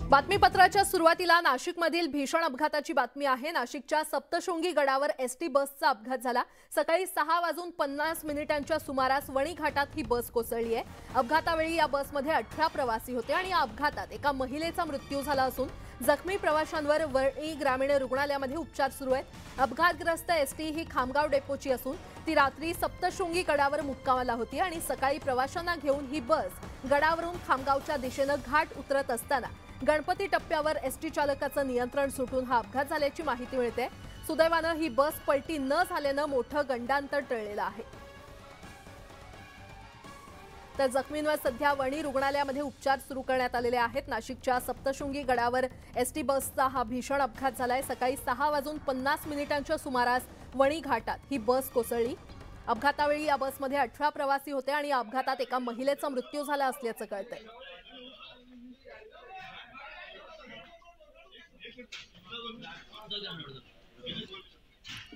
बातमीपत्राच्या सुरुवातीला नाशिकमधील भीषण अपघाताची बातमी आहे। नाशिकच्या सप्तशृंगी गडावर एसटी बसचा अपघात झाला। सकाळी 6:50 सुमारास वणी घाटात ही बस कोसळली आहे। अपघातावेळी या बसमध्ये 18 प्रवासी होते आणि या अपघातात एका महिलेचा मृत्यू झाला असून जखमी प्रवाशांवर वणी ग्रामीण रुग्णालयामध्ये उपचार सुरू आहेत। अपघातग्रस्त एसटी ही खामगाव डेपोची असून ती रात्री सप्तशृंगी गडावर मुक्कामाला होती आणि सकाळी प्रवाशांना घेऊन ही बस गडावरून खामगावच्या दिशेने घाट उतरत असताना गणपती टप्प्यावर एसटी चालकाचं नियंत्रण सुटून हा अपघात झाल्याची माहिती मिळते। सुदैवाने ही बस पलटी न झाल्याने मोठं गंडांतर टळलेलं आहे। तर जखमींवर सध्या वणी रुग्णालयामध्ये उपचार सुरू करण्यात आलेले आहेत। नाशिकच्या सप्तशृंगी गडावर एसटी बसचा हा भीषण अपघात झालाय। सकाळी 6:50 सुमारास वणी घाटात ही बस कोसळली। अपघातावेळी या बसमध्ये 18 प्रवासी होते आणि या अपघातात एका महिलेचा मृत्यू झाला असल्याचं कळतंय।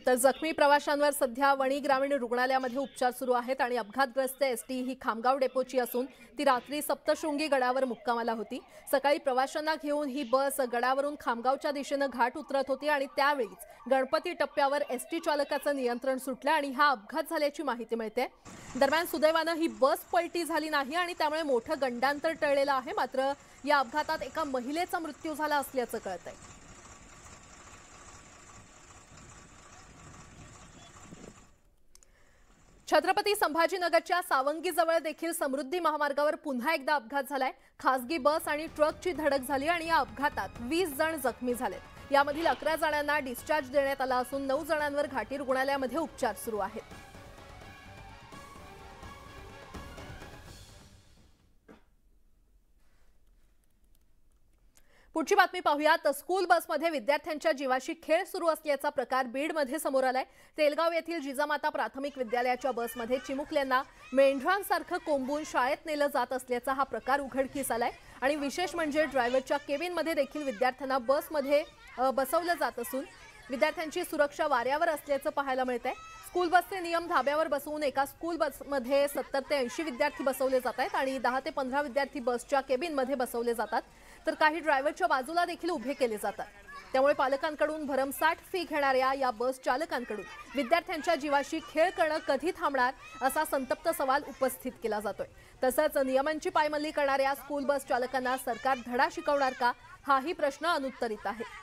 तर जखमी प्रवाशांवर सध्या वणी ग्रामीण रुग्णालयामध्ये उपचार सुरू आहेत आणि अपघातग्रस्त एसटी ही खामगाव डेपोची असून ती रात्री सप्तशृंगी गडावर मुक्कामाला होती। सकाळी प्रवाशांना घेऊन ही बस गडावरून खामगावच्या दिशेने घाट उतरत होती आणि त्यावेळीच गणपती टप्प्यावर एसटी चालकाचं नियंत्रण सुटलं आणि हा अपघात झाल्याची माहिती मिळते। दरम्यान सुदैवाने ही बस पलटी झाली नाही आणि त्यामुळे मोठं गंडांतर टळलेलं आहे। मात्र या अपघातात एका महिलेचा मृत्यू झाला असल्याचं कळतंय। छत्रपती संभाजीनगरच्या सावंगीजवळ देखील समृद्धी महामार्गावर पुन्हा एकदा अपघात झालाय। खासगी बस आणि ट्रकची धडक झाली आणि या अपघातात 20 जण जखमी झालेत। यामधील 11 जणांना डिस्चार्ज देण्यात आला असून 9 जणांवर घाटी रुग्णालयामध्ये उपचार सुरू आहेत। पुढची बातमी पाहूयात। स्कूल बसमध्ये विद्यार्थ्यांच्या जीवाशी खेळ सुरू असल्याचा प्रकार बीडमध्ये समोर आलाय। तेलगाव येथील जिजामाता प्राथमिक विद्यालयाच्या बसमध्ये चिमुकल्यांना मेंढरांसारखं कोंबून शाळेत नेलं जात असल्याचा हा प्रकार उघडकीस आलाय आणि विशेष म्हणजे ड्रायव्हरच्या केबिनमध्ये देखील विद्यार्थ्यांना बसमध्ये बसवलं जात असून विद्यार्थ्यांची सुरक्षा वाऱ्यावर असल्याचं पाहायला मिळतंय। स्कूल बसचे नियम धाब्यावर बसवून एका स्कूल बसमध्ये 70 ते 80 विद्यार्थी बसवले जात आहेत आणि 10 ते 15 विद्यार्थी बसच्या केबिनमध्ये बसवले जातात, तर काही ड्रायव्हरच्या बाजूला देखील उभे केले जातात। त्यामुळे पालकांकडून भरमसाठ फी घेणाऱ्या या बस चालकांकडून विद्यार्थ्यांच्या जीवाशी खेळ करणं कधी थांबणार असा संतप्त सवाल उपस्थित केला जातोय। तसंच नियमांची पायमल्ली करणाऱ्या स्कूल बस चालकांना सरकार धडा शिकवणार का, हाही प्रश्न अनुत्तरित आहे।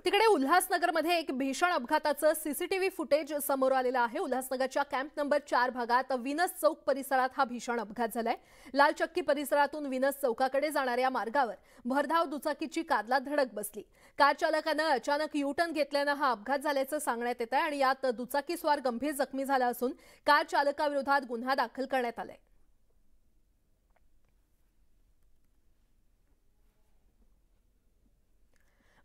तिकडे उल्हासनगरमध्ये एक भीषण अपघाताचं सीसीटीव्ही फुटेज समोर आलेलं आहे। उल्हासनगरच्या कॅम्प नंबर 4 भागात विनस चौक परिसरात हा भीषण अपघात झालाय। लाल चक्की परिसरातून विनस चौकाकडे जाणाऱ्या मार्गावर भरधाव दुचाकीची कारला धडक बसली। कार चालकानं अचानक यू-टर्न घेतल्यानं हा अपघात झाल्याचं सांगण्यात येत आहे आणि यात दुचाकीस्वार गंभीर जखमी झाला असून कार चालकाविरोधात गुन्हा दाखल करण्यात आलाय।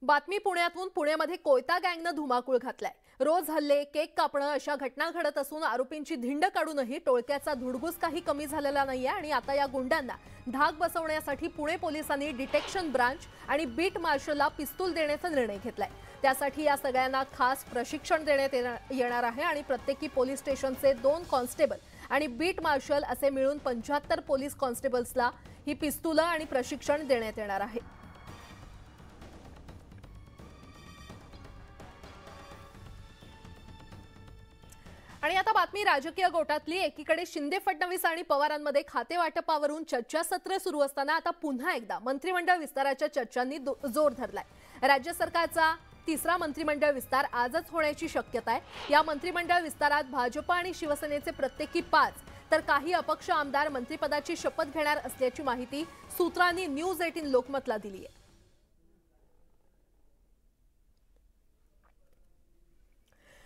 बातमी पुण्यातून। पुण्यामध्ये कोयता गँगनं धुमाकूळ घातलाय। रोज हल्ले, केक कापणं अशा घटना घडत असून आरोपींची धिंड काढूनही टोळक्याचा धुडगूस काही कमी झालेला नाहीये आणि आता या गुंडांना धाक बसवण्यासाठी पुणे पोलिसांनी डिटेक्शन ब्रांच आणि बीट मार्शलला पिस्तूल देण्याचा निर्णय घेतलाय। त्यासाठी या सगळ्यांना खास प्रशिक्षण देण्यात येणार आहे आणि प्रत्येकी पोलीस स्टेशनचे 2 कॉन्स्टेबल आणि बीट मार्शल असे मिळून 75 पोलीस कॉन्स्टेबल्सला ही पिस्तूलं आणि प्रशिक्षण देण्यात येणार आहे। आणि आता बातमी राजकीय गोटातली। एकीकडे शिंदे फडणवीस आणि पवारांमध्ये खाते वाटपावरून चर्चासत्र सुरू असताना आता पुन्हा एकदा मंत्रिमंडळ विस्ताराच्या चर्चांनी जोर धरलाय। राज्य सरकारचा 3रा मंत्रिमंडळ विस्तार आजच होण्याची शक्यता आहे। या मंत्रिमंडळ विस्तारात भाजप आणि शिवसेनेचे प्रत्येकी 5 तर काही अपक्ष आमदार मंत्रिपदाची शपथ घेणार असल्याची माहिती सूत्रांनी न्यूज 18 लोकमतला दिली आहे।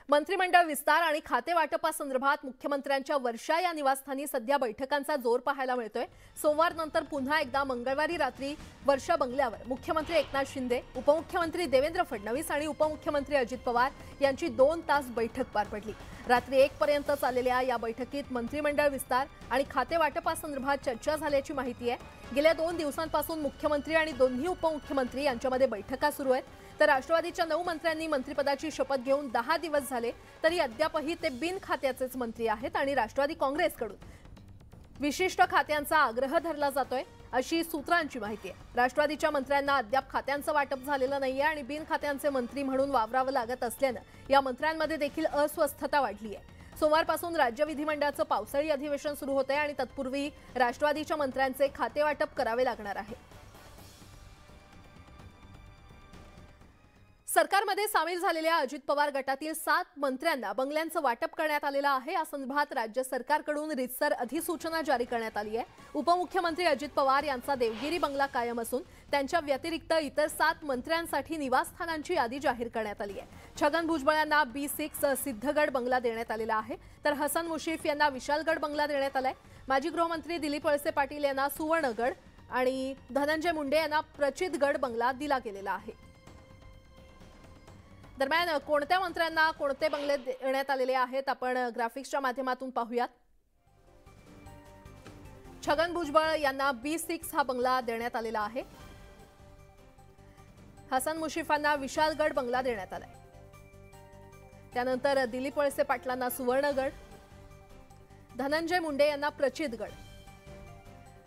मंत्रिमंडळ विस्तार आणि खाते वाटपासंदर्भात मुख्यमंत्र्यांच्या वर्षा या निवासस्थानी सध्या बैठकांचा जोर पाहायला मिळतोय। सोमवारनंतर पुन्हा एकदा मंगळवारी रात्री वर्षा बंगल्यावर मुख्यमंत्री एकनाथ शिंदे, उपमुख्यमंत्री देवेंद्र फडणवीस आणि उपमुख्यमंत्री अजित पवार यांची 2 तास बैठक पार पडली। रात्री 1 पर्यंत चाललेल्या या बैठकीत मंत्रिमंडळ विस्तार आणि खाते वाटपासंदर्भात चर्चा झाल्याची माहिती आहे। गेल्या 2 दिवसांपासून मुख्यमंत्री आणि दोन्ही उपमुख्यमंत्री यांच्यामध्ये बैठका सुरू आहेत. तर राष्ट्रवादीच्या 9 मंत्र्यांनी मंत्रिपदाची शपथ घेऊन 10 दिवस झाले तरी अद्यापही ते बिनखात्याचेच मंत्री आहेत आणि राष्ट्रवादी काँग्रेसकडून विशिष्ट खात्यांचा आग्रह धरला जातोय अशी सूत्रांची माहिती आहे. राष्ट्रवादीच्या मंत्र्यांना अद्याप खात्यांचं वाटप झालेलं नाहीये आणि बिनखात्यांचे मंत्री म्हणून वावरावं लागत असल्यानं या मंत्र्यांमध्ये देखील अस्वस्थता वाढली आहे. सोमवारपासून राज्य विधिमंडळाचं पावसाळी अधिवेशन सुरू होत आहे आणि तत्पूर्वी राष्ट्रवादीच्या मंत्र्यांचे खातेवाटप करावे लागणार आहे. सरकारमध्ये सामील झालेल्या अजित पवार गटातील 7 मंत्र्यांना बंगल्यांचं वाटप करण्यात आलेलं आहे. या संदर्भात राज्य सरकारकडून रीतसर अधिसूचना जारी करण्यात आली आहे. उपमुख्यमंत्री अजित पवार यांचा देवगिरी बंगला कायम असून त्यांच्या व्यतिरिक्त इतर 7 मंत्र्यांसाठी निवासस्थानांची यादी जाहीर करण्यात आली आहे. छगन भुजबळ यांना B6 सिद्धगड बंगला देण्यात आलेला आहे, तर हसन मुश्रीफ यांना विशालगड बंगला देण्यात आलाय. माजी गृहमंत्री दिलीप वळसे पाटील यांना सुवर्णगड आणि धनंजय मुंडे यांना प्रचितगड बंगला दिला गेलेला आहे. दरम्यान कोणत्या मंत्र्यांना कोणते बंगले देण्यात आलेले आहेत आपण ग्राफिक्सच्या माध्यमातून पाहूयात. छगन भुजबळ यांना B6 हा बंगला देण्यात आलेला आहे. हसन मुश्रीफांना विशालगड बंगला देण्यात आलाय. त्यानंतर दिलीप वळसे पाटलांना सुवर्णगड, धनंजय मुंडे यांना प्रचितगड,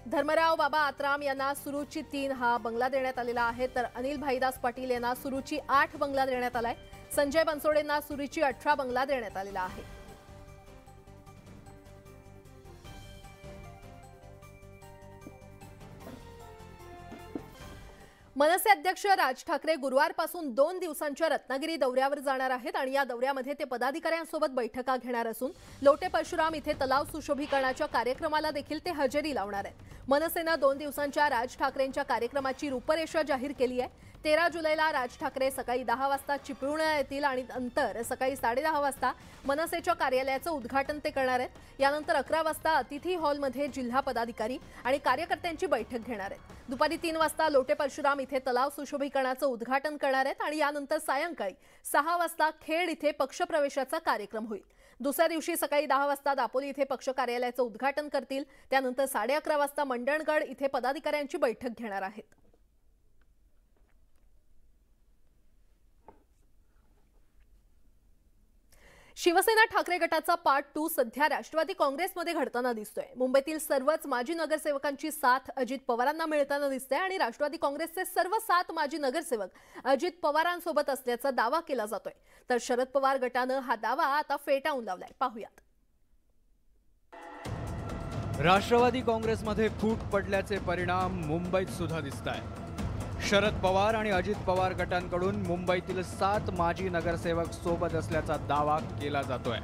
धर्मराव बाबा आत्राम यांना सुरुची 3 हा बंगला देण्यात आलेला आहे. तर अनिल भाईदास पाटील यांना सुरुची 8 बंगला देण्यात आलाय. संजय बनसोडेंना सुरुची 18 बंगला देण्यात आलेला आहे. मनसे अध्यक्ष राज ठाकरे गुरुवारपासून 2 दिवसांच्या रत्नागिरी दौऱ्यावर जाणार आहेत आणि या दौऱ्यामध्ये ते पदाधिकाऱ्यांसोबत बैठका घेणार असून लोटे परशुराम इथे तलाव सुशोभीकरणाच्या कार्यक्रमाला देखील ते हजेरी लावणार आहेत. मनसेनं 2 दिवसांच्या राज ठाकरेंच्या कार्यक्रमाची रूपरेषा जाहीर केली आहे. 13 जुलैला राज ठाकरे सकाळी 10 वाजता चिपळूणला येतील आणि नंतर सकाळी 10:30 वाजता मनसेच्या कार्यालयाचं उद्घाटन ते करणार आहेत. यानंतर 11 वाजता अतिथी हॉलमध्ये जिल्हा पदाधिकारी आणि कार्यकर्त्यांची बैठक घेणार आहेत. दुपारी 3 वाजता लोटे परशुराम इथे तलाव सुशोभीकरणाचं उद्घाटन करणार आहेत आणि यानंतर सायंकाळी 6 वाजता खेड इथे पक्षप्रवेशाचा कार्यक्रम होईल. दुसऱ्या दिवशी सकाळी 10 वाजता दापोली इथे पक्ष कार्यालयाचं उद्घाटन करतील. त्यानंतर 11:30 वाजता मंडणगड इथे पदाधिकाऱ्यांची बैठक घेणार आहेत. शिवसेना ठाकरे गटाचा पार्ट 2 सध्या राष्ट्रवादी काँग्रेसमध्ये घडताना दिसतोय. मुंबईतील सर्वच माजी नगरसेवकांची साथ अजित पवारांना मिळताना दिसते आणि राष्ट्रवादी काँग्रेसचे सर्व 7 माजी नगरसेवक अजित पवारांसोबत असल्याचा दावा केला जातोय. तर शरद पवार गटानं हा दावा आता फेटाळून लावलाय. पाहूयात. राष्ट्रवादी काँग्रेसमध्ये फूट पडल्याचे परिणाम मुंबईत सुद्धा दिसतायत. शरद पवार आणि अजित पवार गटांकडून मुंबईतील 7 माजी नगरसेवक सोबत असल्याचा दावा केला जातोय.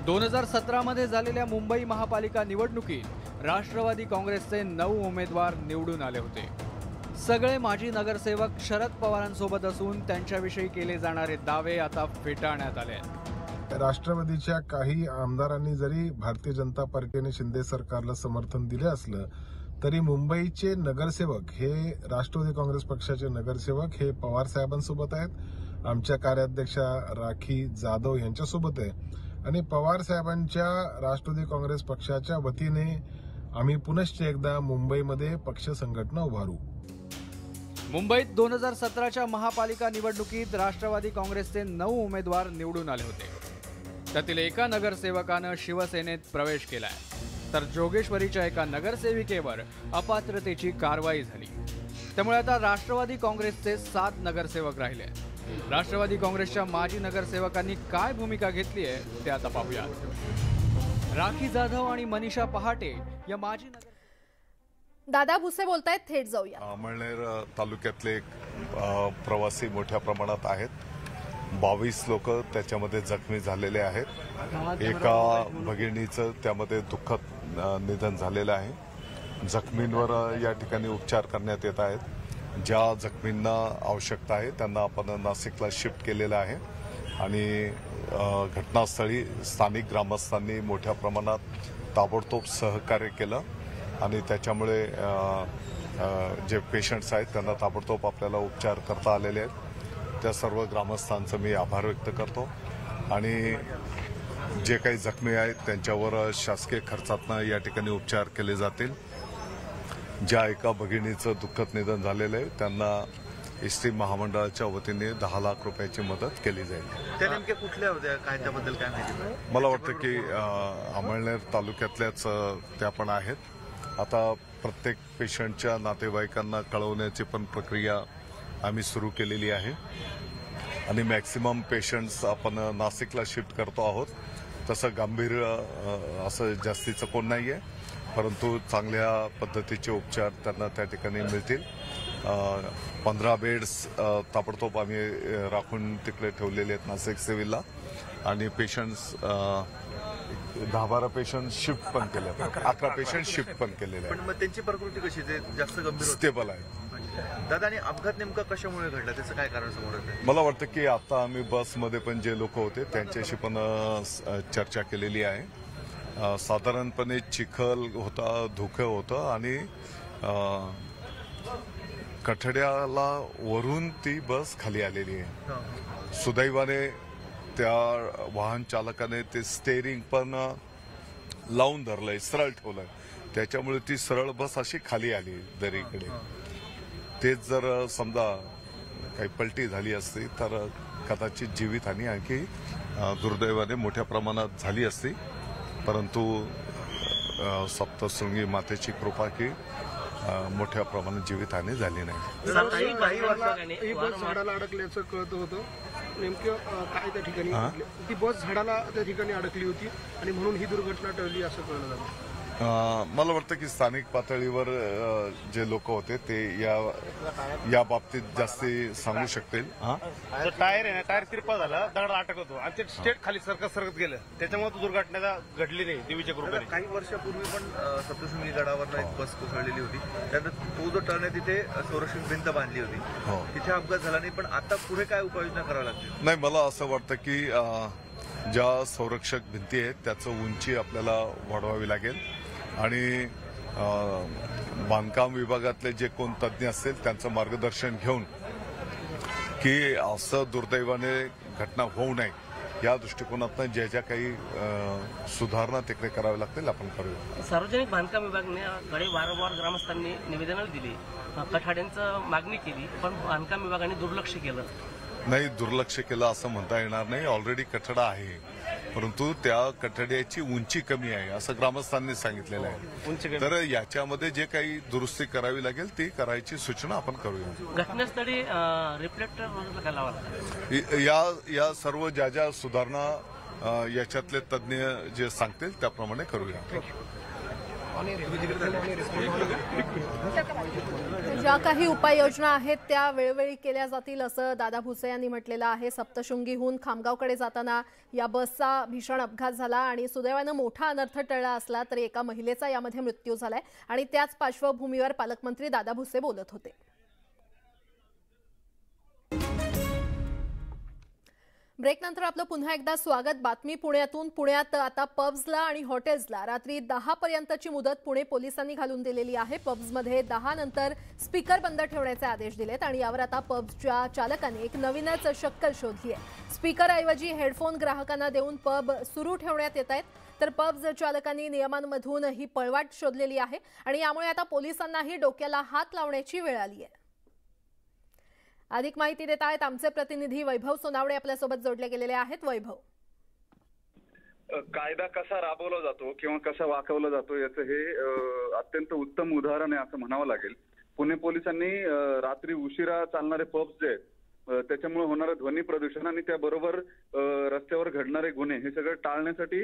2017 मध्ये झालेल्या मुंबई महापालिका निवडणुकीत राष्ट्रवादी काँग्रेसचे 9 उमेदवार निवडून आले होते. सगळे माजी नगरसेवक शरद पवारांसोबत असून त्यांच्याविषयी केले जाणारे दावे आता फेटाळण्यात आले आहेत. राष्ट्रवादीच्या काही आमदारांनी जरी भारतीय जनता पार्टीने शिंदे सरकारला समर्थन दिले असलं तरी मुंबईचे नगरसेवक हे राष्ट्रवादी काँग्रेस पक्षाचे नगरसेवक हे पवार साहेबांसोबत आहेत. आमच्या कार्याध्यक्षा राखी जाधव यांच्यासोबत आहे आणि पवार साहेबांच्या राष्ट्रवादी काँग्रेस पक्षाच्या वतीने आम्ही पुनश्च एकदा मुंबईमध्ये पक्ष संघटना उभारू. मुंबईत 2017च्या महापालिका निवडणुकीत राष्ट्रवादी काँग्रेसचे 9 उमेदवार निवडून आले होते. त्यातील एका नगरसेवकानं शिवसेनेत प्रवेश केलाय, तर जोगेश्वरीच्या एका नगरसेविकेवर अपात्रतेची कारवाई झाली. त्यामुळे आता राष्ट्रवादी काँग्रेसचे 7 नगरसेवक राहिले. राष्ट्रवादी काँग्रेसच्या माजी नगरसेवकांनी काय भूमिका घेतली आहे ते आता पाहूया. राखी जाधव आणि मनीषा पहाटे या माजी दादा भुसे बोलतायत. थेट जाऊया. अमळनेर तालुक्यातले प्रवासी मोठ्या प्रमाणात आहेत. 22 लोक त्याच्यामध्ये जखमी झालेले आहेत. एका भगिनीचं त्यामध्ये दुःखद निधन झालेलं आहे. जखमींवर या ठिकाणी उपचार करण्यात येत आहेत. ज्या जखमींना आवश्यकता आहे त्यांना आपण नाशिकला शिफ्ट केलेलं आहे आणि घटनास्थळी स्थानिक ग्रामस्थांनी मोठ्या प्रमाणात ताबडतोब सहकार्य केलं आणि त्याच्यामुळे जे पेशंट्स आहेत त्यांना ताबडतोब आपल्याला उपचार करता आलेले आहेत. त्या सर्व ग्रामस्थांचं मी आभार व्यक्त करतो आणि जे काही जखमी आहेत त्यांच्यावर शासकीय खर्चातून या ठिकाणी उपचार केले जातील. ज्या एका भगिनीचं दुःखद निधन झालेलं आहे त्यांना एसटी महामंडळाच्या वतीने 10 लाख रुपयाची मदत केली जाईल. त्या नेमक्या कुठल्या होत्या, काय त्याबद्दल काय माहिती? मला वाटतं की अमळनेर तालुक्यातल्याच त्या पण आहेत. आता प्रत्येक पेशंटच्या नातेवाईकांना कळवण्याची पण प्रक्रिया आम्ही सुरू केलेली आहे आणि मॅक्सिमम पेशंट्स आपण नाशिकला शिफ्ट करतो आहोत. तसं गंभीर असं जास्तीचं कोण नाही आहे, परंतु चांगल्या पद्धतीचे उपचार त्यांना त्या ठिकाणी मिळतील. 15 बेड्स ताबडतोब आम्ही राखून तिकडे ठेवलेले आहेत नाशिक सिव्हिलला आणि पेशंट्स 10-12 पेशंट शिफ्ट पण केले, 11 पेशंट शिफ्ट पण केलेले पण आहेत. मग त्यांची प्रकृती कशी आहे? जास्त गंभीर होती? स्टेबल आहे. दादा, आणि अपघात नेमका कशामुळे घडला, त्याचं काय कारण समोर येतंय? मला वाटतं की आता आम्ही बसमध्ये पण जे लोक होते त्यांच्याशी पण चर्चा केलेली आहे. साधारणपणे चिखल होता, धुकं होतं आणि कठड्याला वरून ती बस खाली आलेली आहे. सुदैवाने त्या वाहन चालकाने ते स्टेअरिंग पण लावून धरलंय, सरळ ठेवलंय, त्याच्यामुळे ती सरळ बस अशी खाली आली दरीकडे. तेच जर समजा काही पलटी झाली असती तर कदाचित जीवितहानी आणखी दुर्दैवाने मोठ्या प्रमाणात झाली असती, परंतु सप्तशृंगी मातेची कृपा की मोठ्या प्रमाणात जीवितहानी झाली नाही. काही वर्षांनी ही बस झाडाला अडकल्याचं कळत होतं. नेमकं काय त्या ठिकाणी ती बस झाडाला त्या ठिकाणी अडकली होती आणि म्हणून ही दुर्घटना टळली असं कळलं झालं. मला वाटतं की स्थानिक पातळीवर जे लोक होते ते या बाबतीत जास्ती सांगू शकतील. टायर आहे ना, टायर तिरपा झाला, दगड अटक होतो आणि ते स्टेट खाली सरकत गेलं, त्याच्यामुळे तो दुर्घटना घडली नाही देवीच्या कृपेने. काही वर्षापूर्वी पण सप्तशृंगी गडावर एक बस कोसळलेली होती, त्यानंतर तो जो टर्न आहे तिथे संरक्षण भिंत बांधली होती, तिथे अपघात झाला नाही. पण आता पुढे काय उपाययोजना करावी लागतील? नाही, मला असं वाटतं की ज्या संरक्षक भिंती आहेत त्याचं उंची आपल्याला वाढवावी लागेल आणि बांधकाम विभागातले जे कोण तज्ज्ञ असतील त्यांचं मार्गदर्शन घेऊन की असं दुर्दैवाने घटना होऊ नये या दृष्टिकोनातून ज्या ज्या काही सुधारणा तिकडे कराव्या लागतील आपण करूया. सार्वजनिक बांधकाम विभागाने वारंवार ग्रामस्थांनी निवेदनं दिली, कठाड्यांचं मागणी केली, पण बांधकाम विभागाने दुर्लक्ष केलं. नाही, दुर्लक्ष केलं असं म्हणता येणार नाही. ऑलरेडी कठडा आहे, परंतु त्या कठड्याची उंची कमी आहे असं ग्रामस्थांनी सांगितलेलं आहे. तर याच्यामध्ये जे काही दुरुस्ती करावी लागेल ती करायची सूचना आपण करूया. घटनास्थळी रिफ्लेक्टर काय लावा, या सर्व ज्या ज्या सुधारणा याच्यातले तज्ज्ञ जे सांगतील त्याप्रमाणे करूया. ज्या काही उपाययोजना आहेत त्या वेळोवेळी केल्या जातील असं दादा भुसे यांनी म्हटलेलं आहे. सप्तशृंगीहून खामगावकडे जाताना या बसचा भीषण अपघात झाला आणि सुदैवानं मोठा अनर्थ टळला असला तरी एका महिलेचा यामध्ये मृत्यू झालाय आणि त्याच पार्श्वभूमीवर पालकमंत्री दादा भुसे बोलत होते. ब्रेकनंतर आपलं पुन्हा एकदा स्वागत. बातमी पुण्यातून. पुण्यात आता पब्सला आणि हॉटेल्सला रात्री 10 पर्यंतची मुदत पुणे पोलिसांनी घालून दिलेली आहे. पब्समध्ये 10 नंतर स्पीकर बंद ठेवण्याचे आदेश दिलेत आणि यावर आता पब्सच्या चालकांनी एक नवीनच शक्कल शोधली आहे. स्पीकरऐवजी हेडफोन ग्राहकांना देऊन पब सुरू ठेवण्यात येत आहेत. तर पब्स चालकांनी नियमांमधून ही पळवाट शोधलेली आहे आणि यामुळे आता पोलिसांनाही डोक्याला हात लावण्याची वेळ आली आहे. अधिक माहिती देत आहेत आमचे प्रतिनिधी वैभव सोनावणे आपल्यासोबत जोडले गेलेले आहेत. वैभव, कायदा कसा राबवला जातो किंवा कसा वाकवला जातो याचं हे अत्यंत उत्तम उदाहरण आहे असं म्हणावं लागेल. पुणे पोलिसांनी रात्री उशिरा चालणारे पब्स जे आहेत त्याच्यामुळे होणारं ध्वनी प्रदूषण आणि त्याबरोबर रस्त्यावर घडणारे गुन्हे हे सगळं टाळण्यासाठी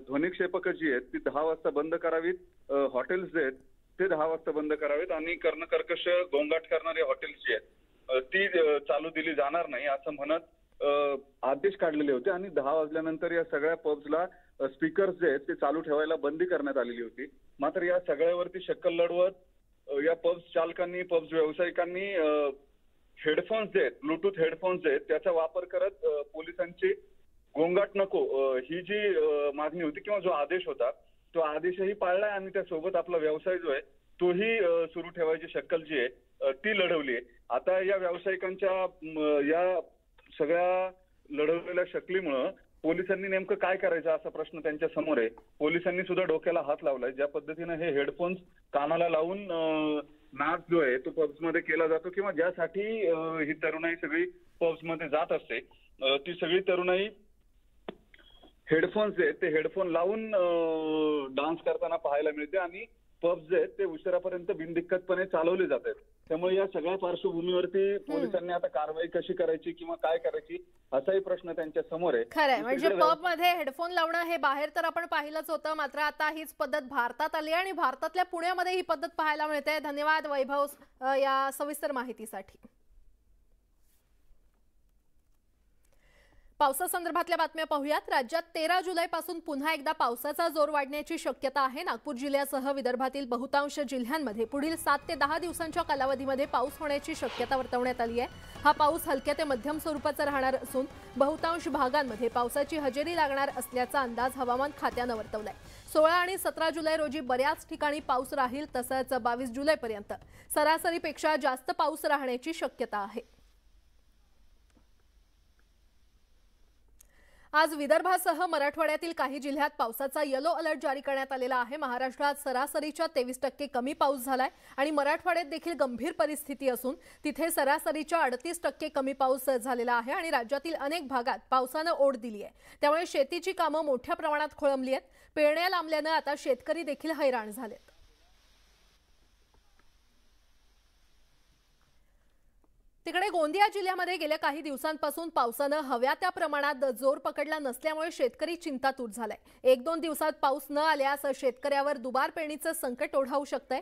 ध्वनिक्षेपक जी आहेत ती 10 वाजता बंद करावीत. हॉटेल्स जे आहेत ते 10 वाजता बंद करावेत आणि कर्णकर्कश गोंगाट करणारे हॉटेल्स जे आहेत ती चालू दिली जाणार नाही असं म्हणत आदेश काढलेले होते आणि 10 वाजल्यानंतर या सगळ्या पब्सला स्पीकर्स जे आहेत ते चालू ठेवायला बंदी करण्यात आलेली होती. मात्र या सगळ्यावरती शक्कल लढवत या पब्स चालकांनी, पब्स व्यावसायिकांनी हेडफोन्स जे आहेत, ब्लूटूथ हेडफोन्स जे आहेत त्याचा वापर करत पोलिसांची गोंगाट नको ही जी मागणी होती किंवा जो आदेश होता तो आदेशही पाळलाय आणि त्यासोबत आपला व्यवसाय जो आहे तोही सुरू ठेवायची शक्कल जी आहे ती लढवली आहे. आता या व्यावसायिकांच्या या सगळ्या लढवलेल्या शक्लीमुळं पोलिसांनी नेमकं काय करायचं असा प्रश्न त्यांच्या समोर आहे. पोलिसांनी सुद्धा डोक्याला हात लावलाय. ज्या पद्धतीने हे हेडफोन्स कानाला लावून नाच जो आहे तो पब्स मध्ये केला जातो किंवा ज्यासाठी ही तरुणाई सगळी पब्स मध्ये जात असते, ती सगळी तरुणाई हेडफोन्स आहेत ते हेडफोन लावून डान्स करताना पाहायला मिळते आणि पब्स जे आहेत ते उशिरापर्यंत बिनदिक्कतपणे चालवले जात आहेत. त्यामुळे या सगळ्या पार्श्वभूमीवरती पोलिसांनी आता कारवाई कशी करायची किंवा काय करायची असाही प्रश्न त्यांच्या समोर आहे. खरंय, म्हणजे पब मध्ये हेडफोन लावणं हे बाहेर तर आपण पाहिलंच होतं, मात्र आता हीच पद्धत भारतात आली आणि भारतातल्या पुण्यामध्ये ही पद्धत पाहायला मिळते. धन्यवाद वैभव या सविस्तर माहितीसाठी. पावसासंदर्भातल्या बातम्या पाहूयात. राज्यात 13 जुलैपासून पुन्हा एकदा पावसाचा जोर वाढण्याची शक्यता आहे. नागपूर जिल्ह्यासह विदर्भातील बहुतांश जिल्ह्यांमध्ये पुढील 7 ते 10 दिवसांच्या कालावधीमध्ये पाऊस होण्याची शक्यता वर्तवण्यात आली आहे. हा पाऊस हलक्या ते मध्यम स्वरूपाचा राहणार असून बहुतांश भागांमध्ये पावसाची हजेरी लागणार असल्याचा अंदाज हवामान खात्यानं वर्तवलाय. 16 आणि 17 जुलै रोजी बऱ्याच ठिकाणी पाऊस राहील, तसंच 22 जुलैपर्यंत सरासरीपेक्षा जास्त पाऊस राहण्याची शक्यता आहे. आज विदर्भासह मराठवाड्यातील काही जिल्ह्यात पावसाचा येलो अलर्ट जारी करण्यात आलेला आहे. महाराष्ट्रात सरासरीच्या 23% कमी पाऊस झालाय आणि मराठवाड्यात देखील गंभीर परिस्थिती असून तिथे सरासरीच्या 38% कमी पाऊस झालेला आहे आणि राज्यातील अनेक भागात पावसानं ओढ दिली आहे. त्यामुळे शेतीची कामं मोठ्या प्रमाणात खोळंबली आहेत. पेरण्या लांबल्यानं आता शेतकरी देखील हैराण झालेत. तिकडे गोंदिया जिल्ह्यामध्ये गेल्या काही दिवसांपासून पावसानं हव्या त्या प्रमाणात जोर पकडला नसल्यामुळे शेतकरी चिंतातूर झालाय. 1-2 दिवसात पाऊस न आल्यास शेतकऱ्यावर दुबार पेरणीचं संकट ओढावू शकतंय.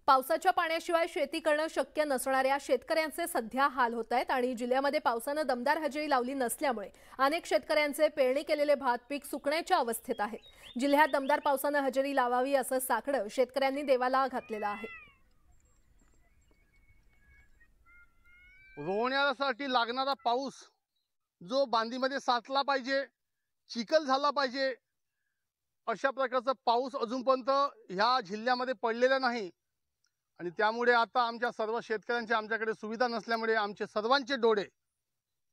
पावसाच्या पाण्याशिवाय शेती करणं शक्य नसणाऱ्या शेतकऱ्यांचे सध्या हाल होत आहेत आणि जिल्ह्यामध्ये पावसानं दमदार हजेरी लावली नसल्यामुळे अनेक शेतकऱ्यांचे पेरणी केलेले भात पीक सुकण्याच्या अवस्थेत आहेत. जिल्ह्यात दमदार पावसानं हजेरी लावावी असं साकडं शेतकऱ्यांनी देवाला घातलेलं आहे. रोवण्यासाठी लागणारा पाऊस जो बांधीमध्ये साचला पाहिजे, चिखल झाला पाहिजे, अशा प्रकारचा पाऊस अजूनपर्यंत ह्या जिल्ह्यामध्ये पडलेला नाही आणि त्यामुळे आता आमच्या सर्व शेतकऱ्यांच्या आमच्याकडे सुविधा नसल्यामुळे आमचे सर्वांचे डोळे,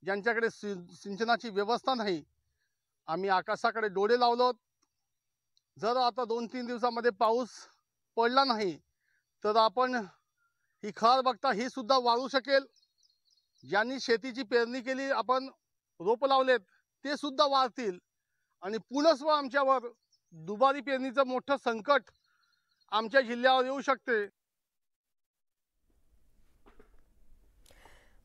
ज्यांच्याकडे सिंचनाची व्यवस्था नाही, आम्ही आकाशाकडे डोळे लावलोत. जर आता 2-3 दिवसामध्ये पाऊस पडला नाही तर आपण ही खार बघता ही सुद्धा वाळू शकेल. ज्यांनी शेतीची पेरणी केली, आपण रोप लावलेत, ते सुद्धा वाळतील आणि पुनस्व आमच्यावर दुबारी पेरणीचं मोठं संकट आमच्या जिल्ह्यावर येऊ शकते.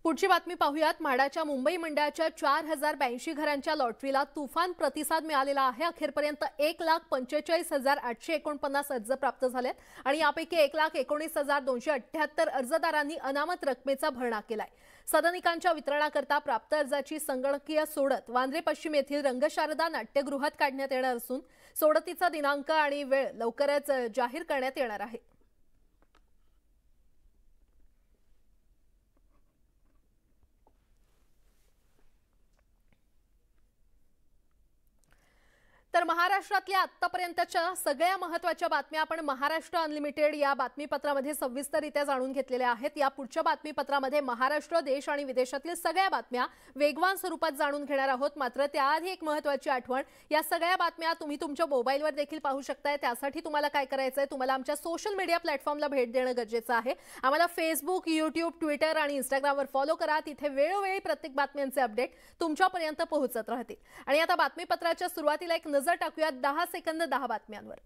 पुढची बातमी पाहूयात. म्हाडाच्या मुंबई मंडळाच्या 4082 घरांच्या लॉटरीला तुफान प्रतिसाद मिळालेला आहे. अखेरपर्यंत 1,45,849 अर्ज प्राप्त झालेत आणि यापैकी 1,19,278 अर्जदारांनी अनामत रकमेचा भरणा केलाय. सदनिकांच्या वितरणाकरता प्राप्त अर्जाची संगणकीय सोडत वांद्रे पश्चिम येथील रंगशारदा नाट्यगृहात काढण्यात येणार असून सोडतीचा दिनांक आणि वेळ लवकरच जाहीर करण्यात येणार आहे. तर महाराष्ट्रातल्या आतापर्यंतच्या सगळ्या महत्त्वाच्या बातम्या आपण महाराष्ट्र अनलिमिटेड या बातमीपत्रामध्ये सविस्तररित्या जाणून घेतलेल्या आहेत. या पुढच्या बातमीपत्रामध्ये महाराष्ट्र, देश आणि विदेशातील सगळ्या बातम्या वेगवान स्वरूपात जाणून घेणार आहोत. मात्र त्याआधी एक महत्त्वाची आठवण, या सगळ्या बातम्या तुम्ही तुमच्या मोबाईलवर देखील पाहू शकताय. त्यासाठी तुम्हाला काय करायचंय, तुम्हाला आमच्या सोशल मीडिया प्लॅटफॉर्मला भेट देणं गरजेचं आहे. आम्हाला फेसबुक, यूट्यूब, ट्विटर आणि इंस्टाग्रामवर फॉलो करा. तिथे वेळोवेळी प्रत्येक बातम्यांचे अपडेट तुमच्यापर्यंत पोहोचत राहतील. आणि आता बातमीपत्राच्या सुरुवातीला एक नजर टाकूया 10 सेकंद 10 बातम्यांवर.